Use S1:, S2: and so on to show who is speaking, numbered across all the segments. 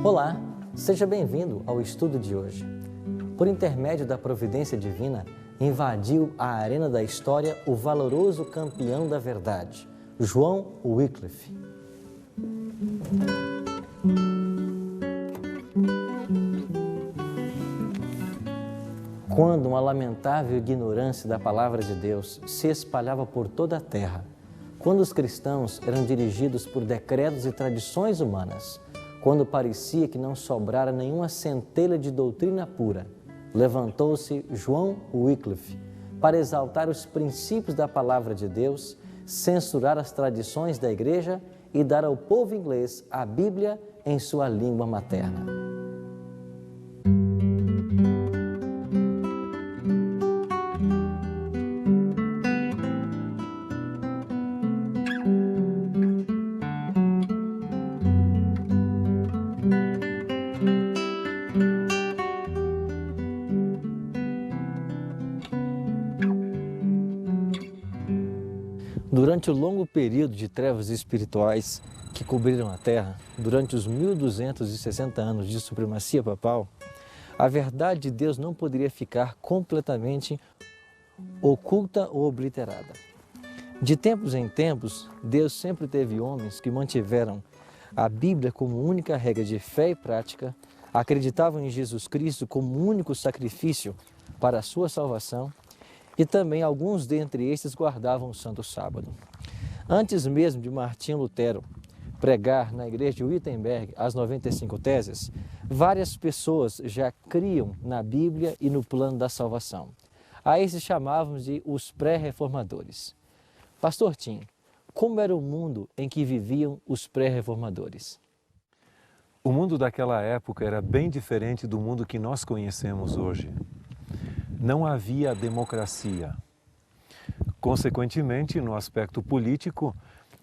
S1: Olá, seja bem-vindo ao estudo de hoje. Por intermédio da providência divina, invadiu a arena da história o valoroso campeão da verdade, João Wycliffe. Quando uma lamentável ignorância da palavra de Deus se espalhava por toda a terra, quando os cristãos eram dirigidos por decretos e tradições humanas, quando parecia que não sobrara nenhuma centelha de doutrina pura, levantou-se João Wycliffe para exaltar os princípios da palavra de Deus, censurar as tradições da igreja e dar ao povo inglês a Bíblia em sua língua materna. Durante o longo período de trevas espirituais que cobriram a Terra, durante os 1260 anos de supremacia papal, a verdade de Deus não poderia ficar completamente oculta ou obliterada. De tempos em tempos, Deus sempre teve homens que mantiveram a Bíblia como única regra de fé e prática, acreditavam em Jesus Cristo como único sacrifício para a sua salvação, e também alguns dentre estes guardavam o Santo Sábado. Antes mesmo de Martinho Lutero pregar na igreja de Wittenberg as 95 teses, várias pessoas já criam na Bíblia e no plano da salvação. A esses chamávamos de os pré-reformadores. Pastor Tim, como era o mundo em que viviam os pré-reformadores?
S2: O mundo daquela época era bem diferente do mundo que nós conhecemos hoje. Não havia democracia. Consequentemente, no aspecto político,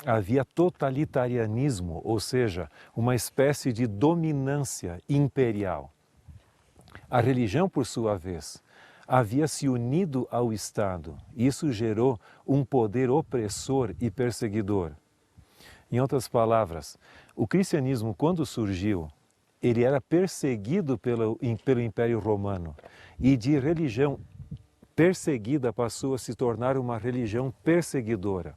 S2: havia totalitarianismo, ou seja, uma espécie de dominância imperial. A religião, por sua vez, havia se unido ao Estado. Isso gerou um poder opressor e perseguidor. Em outras palavras, o cristianismo, quando surgiu, ele era perseguido pelo Império Romano e de religião perseguida passou a se tornar uma religião perseguidora.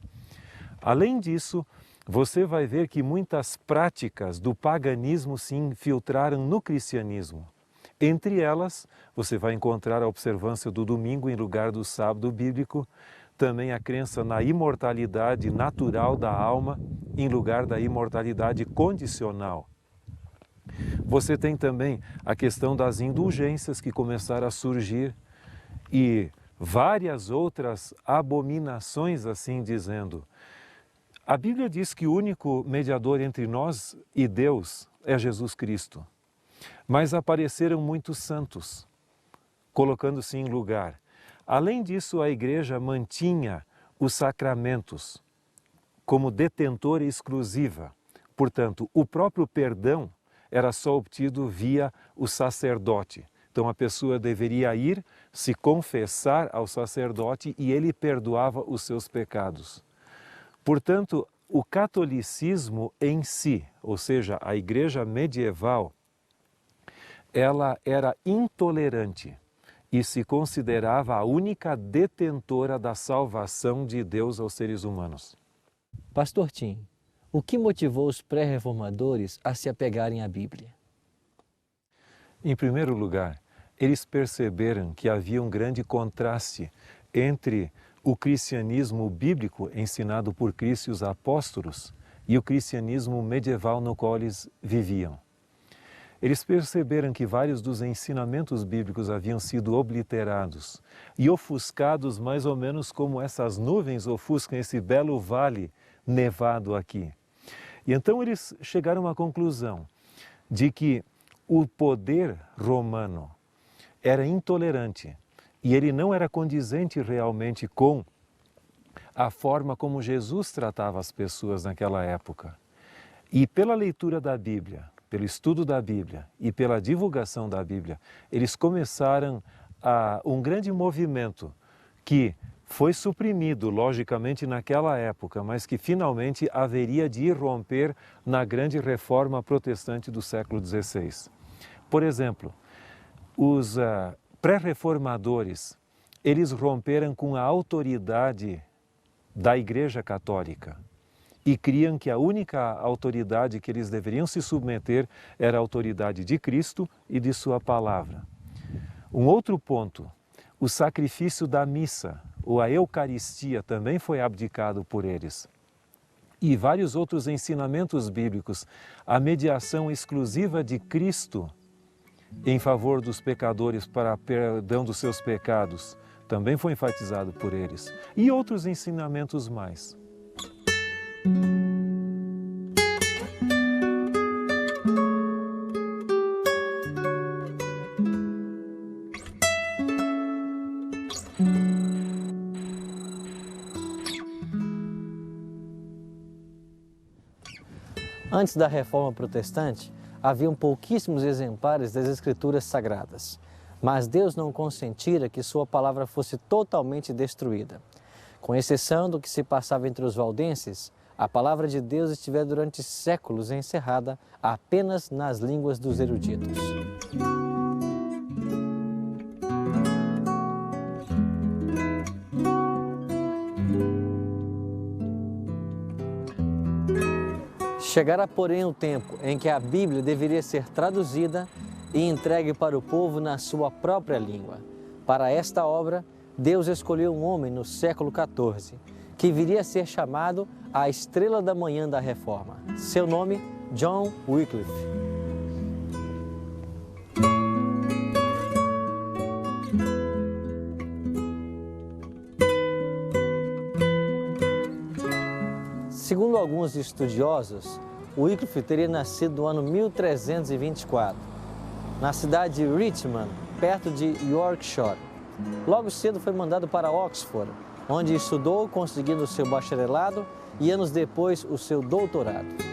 S2: Além disso, você vai ver que muitas práticas do paganismo se infiltraram no cristianismo. Entre elas, você vai encontrar a observância do domingo em lugar do sábado bíblico, também a crença na imortalidade natural da alma em lugar da imortalidade condicional. Você tem também a questão das indulgências que começaram a surgir e várias outras abominações, assim dizendo. A Bíblia diz que o único mediador entre nós e Deus é Jesus Cristo. Mas apareceram muitos santos, colocando-se em lugar. Além disso, a igreja mantinha os sacramentos como detentora exclusiva. Portanto, o próprio perdão era só obtido via o sacerdote. Então a pessoa deveria ir se confessar ao sacerdote e ele perdoava os seus pecados. Portanto, o catolicismo em si, ou seja, a igreja medieval, ela era intolerante e se considerava a única detentora da salvação de Deus aos seres humanos.
S1: Pastor Tim, o que motivou os pré-reformadores a se apegarem à Bíblia?
S2: Em primeiro lugar, eles perceberam que havia um grande contraste entre o cristianismo bíblico ensinado por Cristo e os apóstolos e o cristianismo medieval no qual eles viviam. Eles perceberam que vários dos ensinamentos bíblicos haviam sido obliterados e ofuscados mais ou menos como essas nuvens ofuscam esse belo vale nevado aqui. E então eles chegaram à conclusão de que o poder romano era intolerante e ele não era condizente realmente com a forma como Jesus tratava as pessoas naquela época. E pela leitura da Bíblia, pelo estudo da Bíblia e pela divulgação da Bíblia, eles começaram um grande movimento que foi suprimido, logicamente, naquela época, mas que finalmente haveria de irromper na grande reforma protestante do século XVI. Por exemplo, os pré-reformadores, eles romperam com a autoridade da Igreja Católica e criam que a única autoridade que eles deveriam se submeter era a autoridade de Cristo e de sua palavra. Um outro ponto, o sacrifício da missa, ou a Eucaristia, também foi abdicado por eles. E vários outros ensinamentos bíblicos, a mediação exclusiva de Cristo em favor dos pecadores para perdão dos seus pecados, também foi enfatizado por eles. E outros ensinamentos mais.
S1: Antes da Reforma Protestante, haviam pouquíssimos exemplares das Escrituras Sagradas, mas Deus não consentira que sua palavra fosse totalmente destruída. Com exceção do que se passava entre os valdenses, a palavra de Deus estivera durante séculos encerrada apenas nas línguas dos eruditos. Chegara, porém, o tempo em que a Bíblia deveria ser traduzida e entregue para o povo na sua própria língua. Para esta obra, Deus escolheu um homem no século XIV, que viria a ser chamado a Estrela da Manhã da Reforma. Seu nome, John Wycliffe. Segundo alguns estudiosos, Wycliffe teria nascido no ano 1324, na cidade de Richmond, perto de Yorkshire. Logo cedo foi mandado para Oxford, onde estudou, conseguindo o seu bacharelado e anos depois o seu doutorado.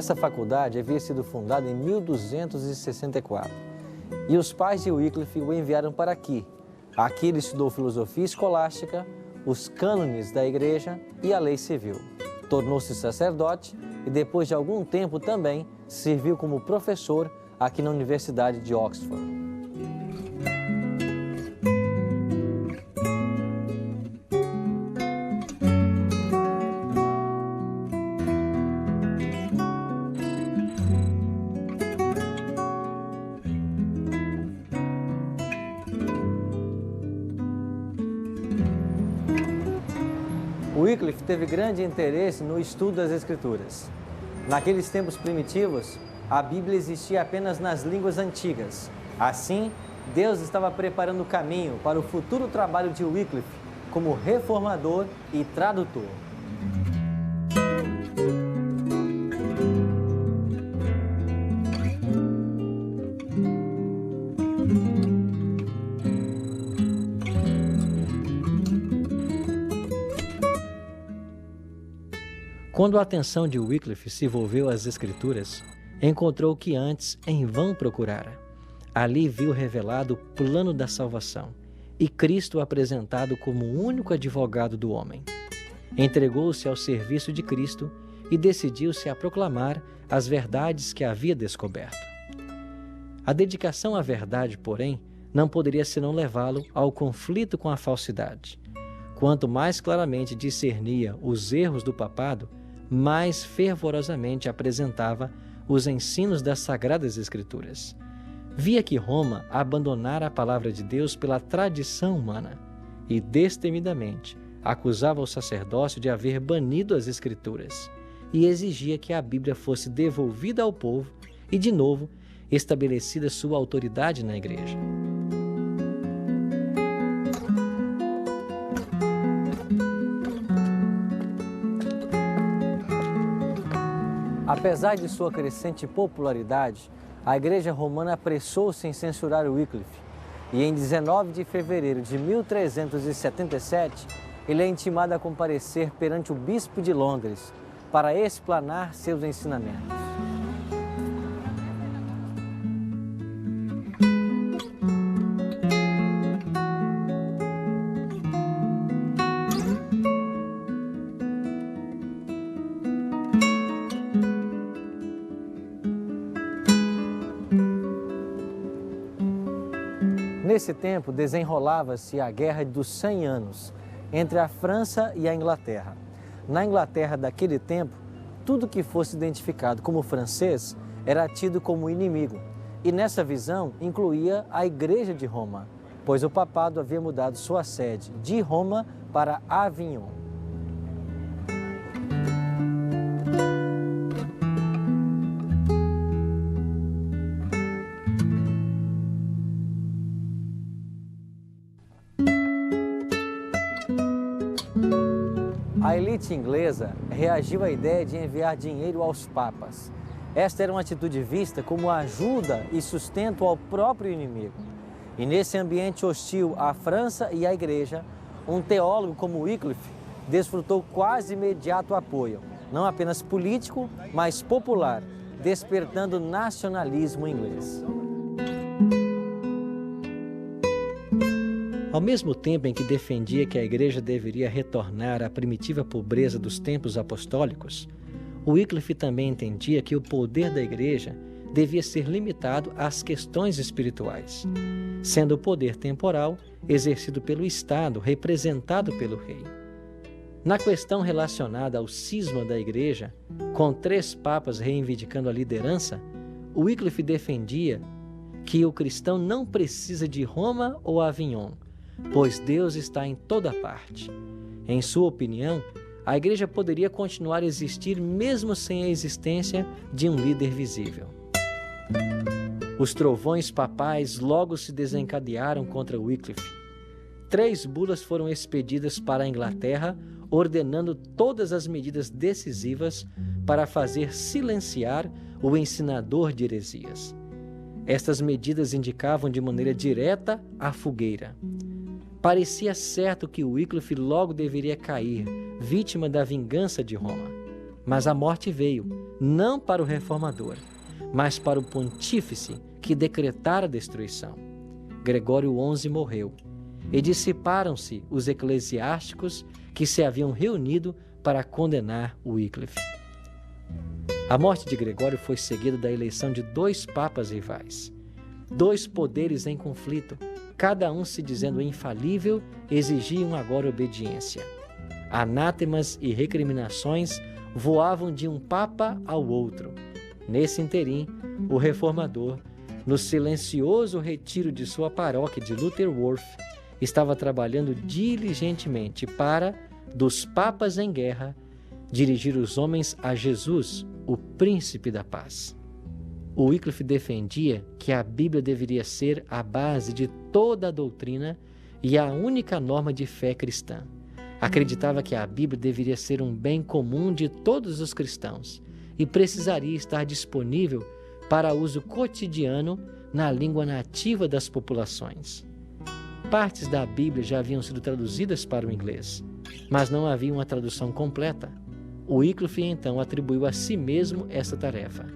S1: Essa faculdade havia sido fundada em 1264 e os pais de Wycliffe o enviaram para aqui. Aqui ele estudou filosofia escolástica, os cânones da igreja e a lei civil. Tornou-se sacerdote e depois de algum tempo também serviu como professor aqui na Universidade de Oxford. Wycliffe teve grande interesse no estudo das Escrituras. Naqueles tempos primitivos, a Bíblia existia apenas nas línguas antigas. Assim, Deus estava preparando o caminho para o futuro trabalho de Wycliffe como reformador e tradutor. Quando a atenção de Wycliffe se volveu às Escrituras, encontrou o que antes em vão procurara. Ali viu revelado o plano da salvação e Cristo apresentado como o único advogado do homem. Entregou-se ao serviço de Cristo e decidiu-se a proclamar as verdades que havia descoberto. A dedicação à verdade, porém, não poderia senão levá-lo ao conflito com a falsidade. Quanto mais claramente discernia os erros do papado, mais fervorosamente apresentava os ensinos das Sagradas Escrituras. Via que Roma abandonara a palavra de Deus pela tradição humana e, destemidamente, acusava o sacerdócio de haver banido as Escrituras e exigia que a Bíblia fosse devolvida ao povo e, de novo, estabelecida sua autoridade na Igreja. Apesar de sua crescente popularidade, a Igreja Romana apressou-se em censurar Wycliffe e em 19 de fevereiro de 1377, ele é intimado a comparecer perante o bispo de Londres para explanar seus ensinamentos. Nesse tempo, desenrolava-se a Guerra dos 100 Anos entre a França e a Inglaterra. Na Inglaterra daquele tempo, tudo que fosse identificado como francês era tido como inimigo. E nessa visão incluía a Igreja de Roma, pois o papado havia mudado sua sede de Roma para Avignon. A elite inglesa reagiu à ideia de enviar dinheiro aos papas. Esta era uma atitude vista como ajuda e sustento ao próprio inimigo. E nesse ambiente hostil à França e à Igreja, um teólogo como Wycliffe desfrutou quase imediato apoio, não apenas político, mas popular, despertando o nacionalismo inglês. Ao mesmo tempo em que defendia que a Igreja deveria retornar à primitiva pobreza dos tempos apostólicos, Wycliffe também entendia que o poder da Igreja devia ser limitado às questões espirituais, sendo o poder temporal exercido pelo Estado, representado pelo rei. Na questão relacionada ao cisma da Igreja, com 3 papas reivindicando a liderança, Wycliffe defendia que o cristão não precisa de Roma ou Avignon, pois Deus está em toda parte. Em sua opinião, a Igreja poderia continuar a existir mesmo sem a existência de um líder visível. Os trovões papais logo se desencadearam contra Wycliffe. 3 bulas foram expedidas para a Inglaterra, ordenando todas as medidas decisivas para fazer silenciar o ensinador de heresias. Estas medidas indicavam de maneira direta a fogueira. Parecia certo que Wycliffe logo deveria cair, vítima da vingança de Roma. Mas a morte veio, não para o reformador, mas para o pontífice que decretara a destruição. Gregório XI morreu, e dissiparam-se os eclesiásticos que se haviam reunido para condenar Wycliffe. A morte de Gregório foi seguida da eleição de 2 papas rivais. 2 poderes em conflito, cada um se dizendo infalível, exigiam agora obediência. Anátemas e recriminações voavam de um papa ao outro. Nesse interim, o reformador, no silencioso retiro de sua paróquia de Lutterworth, estava trabalhando diligentemente para, dos papas em guerra, dirigir os homens a Jesus, o príncipe da paz. O Wycliffe defendia que a Bíblia deveria ser a base de toda a doutrina e a única norma de fé cristã. Acreditava que a Bíblia deveria ser um bem comum de todos os cristãos e precisaria estar disponível para uso cotidiano na língua nativa das populações. Partes da Bíblia já haviam sido traduzidas para o inglês, mas não havia uma tradução completa. O Wycliffe então atribuiu a si mesmo essa tarefa.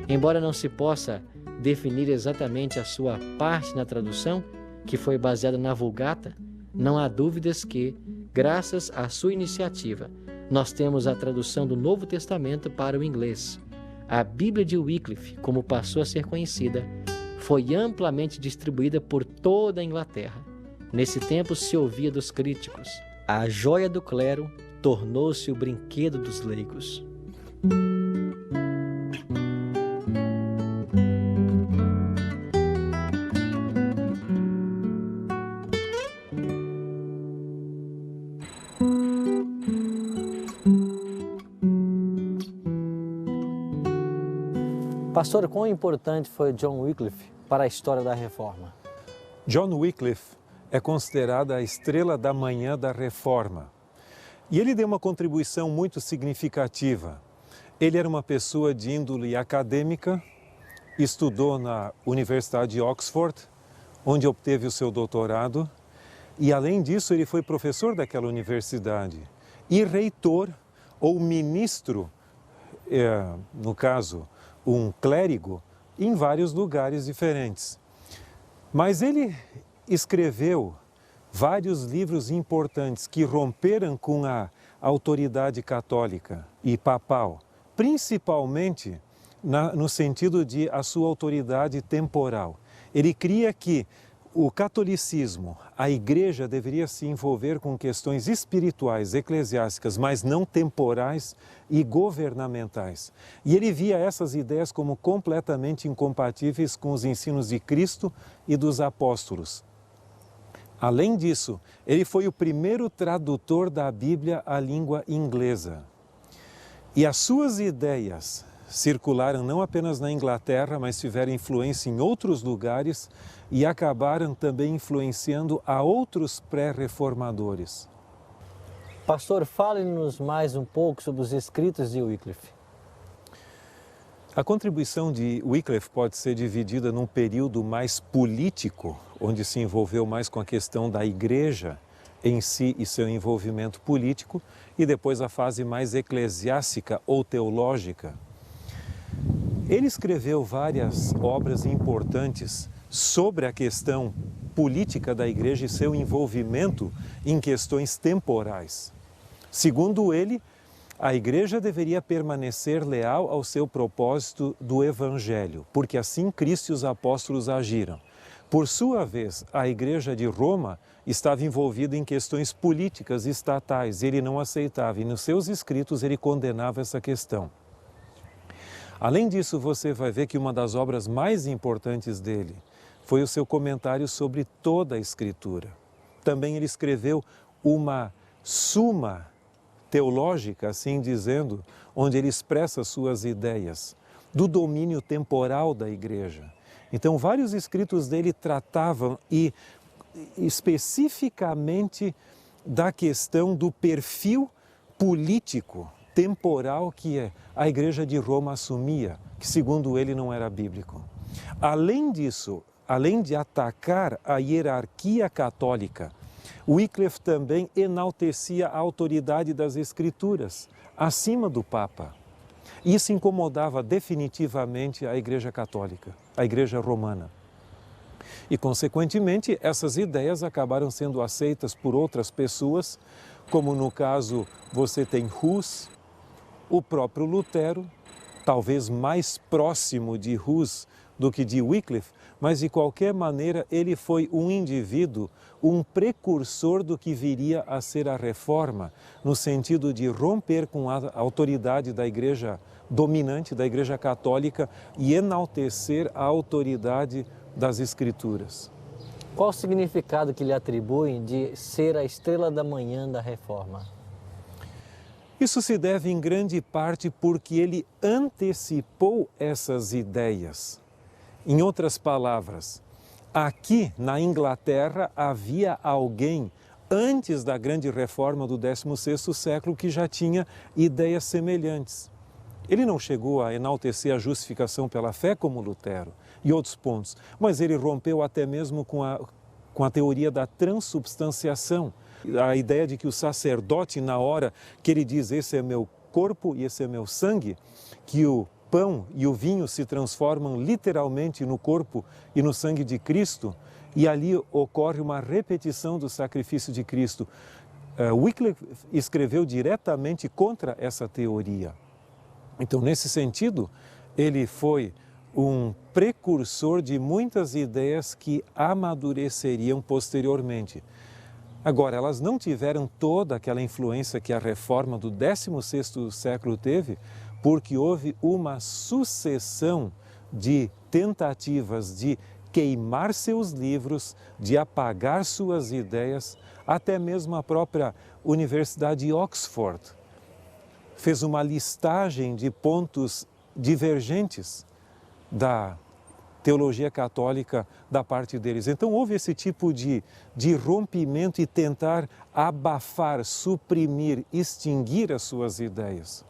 S1: Embora não se possa definir exatamente a sua parte na tradução, que foi baseada na Vulgata, não há dúvidas que, graças à sua iniciativa, nós temos a tradução do Novo Testamento para o inglês. A Bíblia de Wycliffe, como passou a ser conhecida, foi amplamente distribuída por toda a Inglaterra. Nesse tempo se ouvia dos críticos: a joia do clero tornou-se o brinquedo dos leigos. Pastor, quão importante foi John Wycliffe para a história da Reforma?
S2: John Wycliffe é considerada a estrela da manhã da Reforma. E ele deu uma contribuição muito significativa. Ele era uma pessoa de índole acadêmica, estudou na Universidade de Oxford, onde obteve o seu doutorado, e além disso ele foi professor daquela universidade e reitor ou ministro, no caso, um clérigo, em vários lugares diferentes. Mas ele escreveu vários livros importantes que romperam com a autoridade católica e papal, principalmente no sentido de a sua autoridade temporal. Ele cria que o catolicismo, a igreja deveria se envolver com questões espirituais, eclesiásticas, mas não temporais e governamentais. E ele via essas ideias como completamente incompatíveis com os ensinos de Cristo e dos apóstolos. Além disso, ele foi o primeiro tradutor da Bíblia à língua inglesa. E as suas ideias circularam não apenas na Inglaterra, mas tiveram influência em outros lugares e acabaram também influenciando a outros pré-reformadores.
S1: Pastor, fale-nos mais um pouco sobre os escritos de Wycliffe.
S2: A contribuição de Wycliffe pode ser dividida num período mais político, onde se envolveu mais com a questão da igreja em si e seu envolvimento político, e depois a fase mais eclesiástica ou teológica. Ele escreveu várias obras importantes sobre a questão política da igreja e seu envolvimento em questões temporais. Segundo ele, a igreja deveria permanecer leal ao seu propósito do evangelho, porque assim Cristo e os apóstolos agiram. Por sua vez, a igreja de Roma estava envolvida em questões políticas e estatais, ele não aceitava e nos seus escritos ele condenava essa questão. Além disso, você vai ver que uma das obras mais importantes dele foi o seu comentário sobre toda a Escritura. Também ele escreveu uma suma teológica, assim dizendo, onde ele expressa suas ideias do domínio temporal da igreja. Então, vários escritos dele tratavam especificamente da questão do perfil político temporal que a igreja de Roma assumia, que segundo ele não era bíblico. Além disso, além de atacar a hierarquia católica, Wycliffe também enaltecia a autoridade das Escrituras acima do Papa. Isso incomodava definitivamente a Igreja Católica, a Igreja Romana. E, consequentemente, essas ideias acabaram sendo aceitas por outras pessoas, como no caso você tem Hus, o próprio Lutero, talvez mais próximo de Hus do que de Wycliffe, mas de qualquer maneira ele foi um indivíduo, um precursor do que viria a ser a reforma, no sentido de romper com a autoridade da igreja dominante, da igreja católica, e enaltecer a autoridade das Escrituras.
S1: Qual o significado que lhe atribuem de ser a estrela da manhã da reforma?
S2: Isso se deve em grande parte porque ele antecipou essas ideias. Em outras palavras, aqui na Inglaterra havia alguém antes da grande reforma do 16º século que já tinha ideias semelhantes. Ele não chegou a enaltecer a justificação pela fé como Lutero e outros pontos, mas ele rompeu até mesmo com a teoria da transubstanciação, a ideia de que o sacerdote, na hora que ele diz esse é meu corpo e esse é meu sangue, que o pão e o vinho se transformam literalmente no corpo e no sangue de Cristo, e ali ocorre uma repetição do sacrifício de Cristo. Wycliffe escreveu diretamente contra essa teoria. Então, nesse sentido, ele foi um precursor de muitas ideias que amadureceriam posteriormente. Agora, elas não tiveram toda aquela influência que a reforma do 16º século teve, porque houve uma sucessão de tentativas de queimar seus livros, de apagar suas ideias, até mesmo a própria Universidade de Oxford fez uma listagem de pontos divergentes da teologia católica da parte deles. Então houve esse tipo de rompimento e tentar abafar, suprimir, extinguir as suas ideias.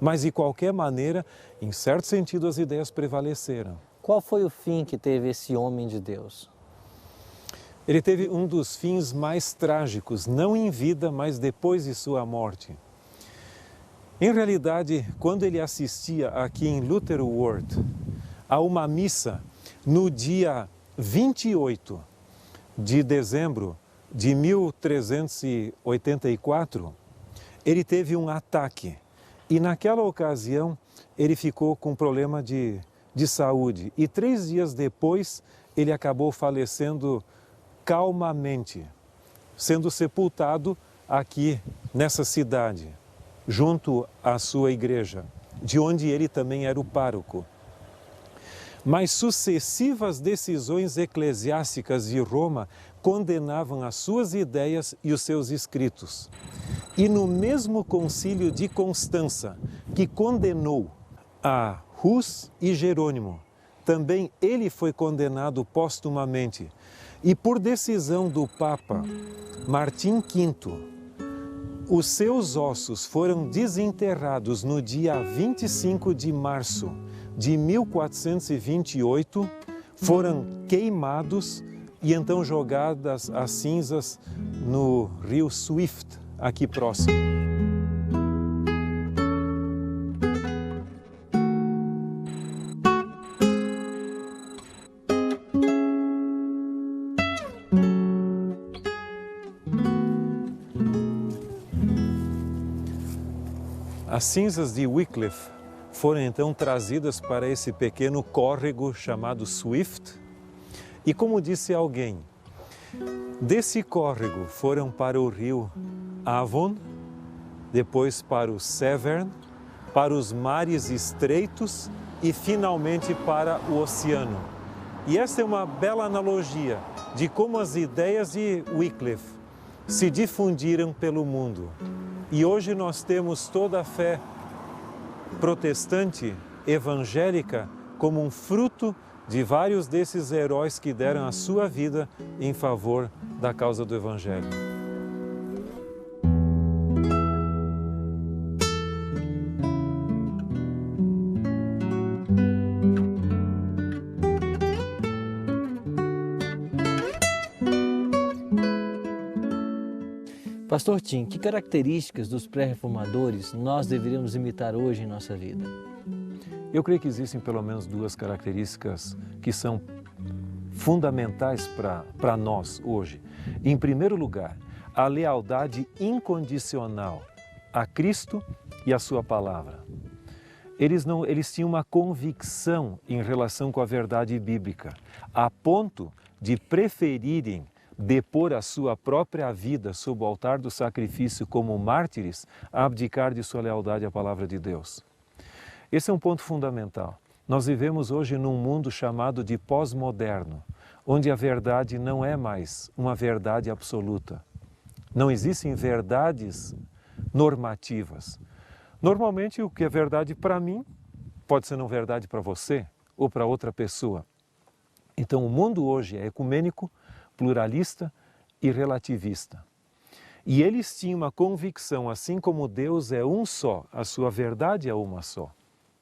S2: Mas, de qualquer maneira, em certo sentido, as ideias prevaleceram.
S1: Qual foi o fim que teve esse homem de Deus?
S2: Ele teve um dos fins mais trágicos, não em vida, mas depois de sua morte. Em realidade, quando ele assistia aqui em Luther Ward a uma missa no dia 28 de dezembro de 1384, ele teve um ataque. E naquela ocasião, ele ficou com problema de saúde. E 3 dias depois, ele acabou falecendo calmamente, sendo sepultado aqui nessa cidade, junto à sua igreja, de onde ele também era o pároco. Mas sucessivas decisões eclesiásticas de Roma condenavam as suas ideias e os seus escritos. E no mesmo concílio de Constança, que condenou a Hus e Jerônimo, também ele foi condenado póstumamente. E por decisão do Papa Martim V, os seus ossos foram desenterrados no dia 25 de março de 1428, foram queimados e então jogadas as cinzas no rio Swift, aqui próximo. As cinzas de Wycliffe foram então trazidas para esse pequeno córrego chamado Swift. E como disse alguém, desse córrego foram para o rio Avon, depois para o Severn, para os mares estreitos e finalmente para o oceano. E esta é uma bela analogia de como as ideias de Wycliffe se difundiram pelo mundo. E hoje nós temos toda a fé protestante, evangélica, como um fruto de vários desses heróis que deram a sua vida em favor da causa do Evangelho.
S1: Pastor Tim, que características dos pré-reformadores nós deveríamos imitar hoje em nossa vida?
S2: Eu creio que existem pelo menos 2 características que são fundamentais para nós hoje. Em primeiro lugar, a lealdade incondicional a Cristo e a sua palavra. Eles tinham uma convicção em relação com a verdade bíblica, a ponto de preferirem depor a sua própria vida sob o altar do sacrifício como mártires, a abdicar de sua lealdade à palavra de Deus. Esse é um ponto fundamental. Nós vivemos hoje num mundo chamado de pós-moderno, onde a verdade não é mais uma verdade absoluta. Não existem verdades normativas. Normalmente, o que é verdade para mim pode ser não verdade para você ou para outra pessoa. Então, o mundo hoje é ecumênico, pluralista e relativista. E eles tinham uma convicção, assim como Deus é um só, a sua verdade é uma só.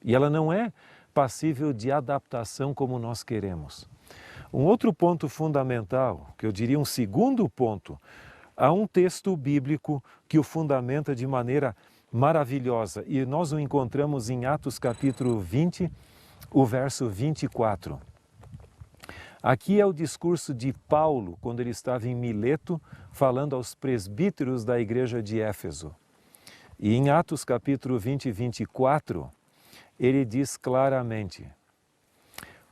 S2: E ela não é passível de adaptação como nós queremos. Um outro ponto fundamental, que eu diria um segundo ponto, há um texto bíblico que o fundamenta de maneira maravilhosa. E nós o encontramos em Atos capítulo 20, o verso 24. Aqui é o discurso de Paulo, quando ele estava em Mileto, falando aos presbíteros da igreja de Éfeso. E em Atos capítulo 20, 24, ele diz claramente: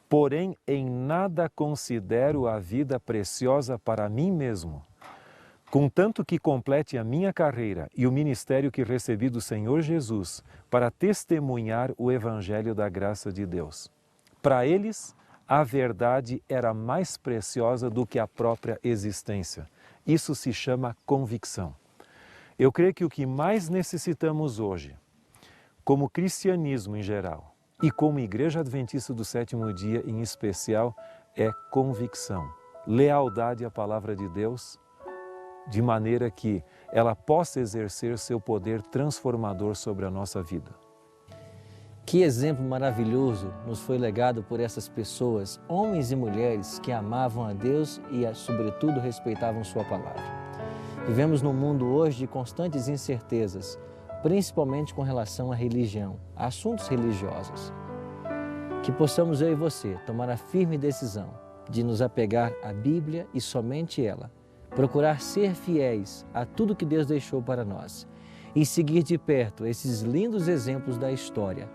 S2: porém, em nada considero a vida preciosa para mim mesmo, contanto que complete a minha carreira e o ministério que recebi do Senhor Jesus para testemunhar o evangelho da graça de Deus. Para eles, a verdade era mais preciosa do que a própria existência. Isso se chama convicção. Eu creio que o que mais necessitamos hoje, como cristianismo em geral e como Igreja Adventista do Sétimo Dia em especial, é convicção, lealdade à palavra de Deus, de maneira que ela possa exercer seu poder transformador sobre a nossa vida.
S1: Que exemplo maravilhoso nos foi legado por essas pessoas, homens e mulheres que amavam a Deus e, sobretudo, respeitavam Sua palavra. Vivemos num mundo hoje de constantes incertezas, principalmente com relação à religião, a assuntos religiosos. Que possamos eu e você tomar a firme decisão de nos apegar à Bíblia e somente ela, procurar ser fiéis a tudo que Deus deixou para nós e seguir de perto esses lindos exemplos da história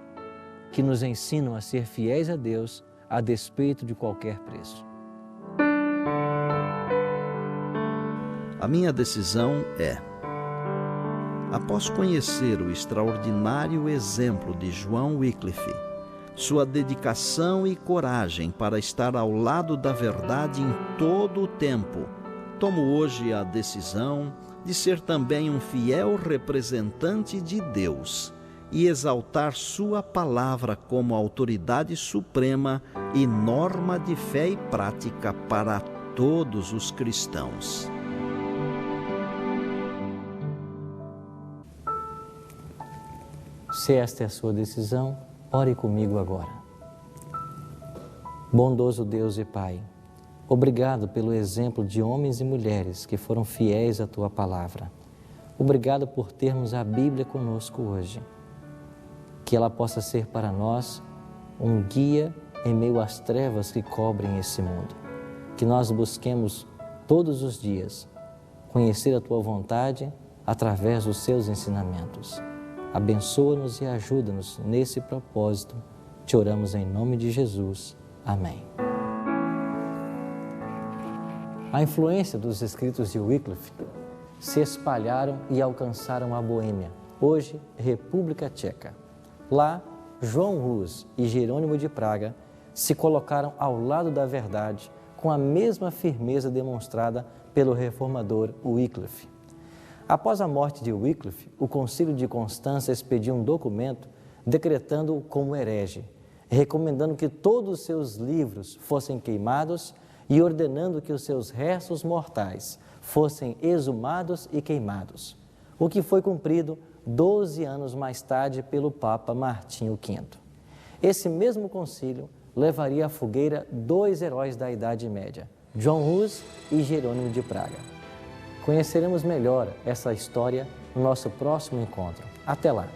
S1: que nos ensinam a ser fiéis a Deus a despeito de qualquer preço.
S3: A minha decisão é: após conhecer o extraordinário exemplo de John Wycliffe, sua dedicação e coragem para estar ao lado da verdade em todo o tempo, tomo hoje a decisão de ser também um fiel representante de Deus e exaltar Sua palavra como autoridade suprema e norma de fé e prática para todos os cristãos.
S1: Se esta é a sua decisão, ore comigo agora. Bondoso Deus e Pai, obrigado pelo exemplo de homens e mulheres que foram fiéis à Tua palavra. Obrigado por termos a Bíblia conosco hoje. Que ela possa ser para nós um guia em meio às trevas que cobrem esse mundo. Que nós busquemos todos os dias conhecer a Tua vontade através dos Seus ensinamentos. Abençoa-nos e ajuda-nos nesse propósito. Te oramos em nome de Jesus. Amém. A influência dos escritos de Wycliffe se espalharam e alcançaram a Boêmia, hoje República Tcheca. Lá, João Hus e Jerônimo de Praga se colocaram ao lado da verdade com a mesma firmeza demonstrada pelo reformador Wycliffe. Após a morte de Wycliffe, o Concílio de Constança expediu um documento decretando-o como herege, recomendando que todos os seus livros fossem queimados e ordenando que os seus restos mortais fossem exumados e queimados, o que foi cumprido 12 anos mais tarde pelo Papa Martinho V. Esse mesmo concílio levaria à fogueira dois heróis da Idade Média, John Hus e Jerônimo de Praga. Conheceremos melhor essa história no nosso próximo encontro. Até lá!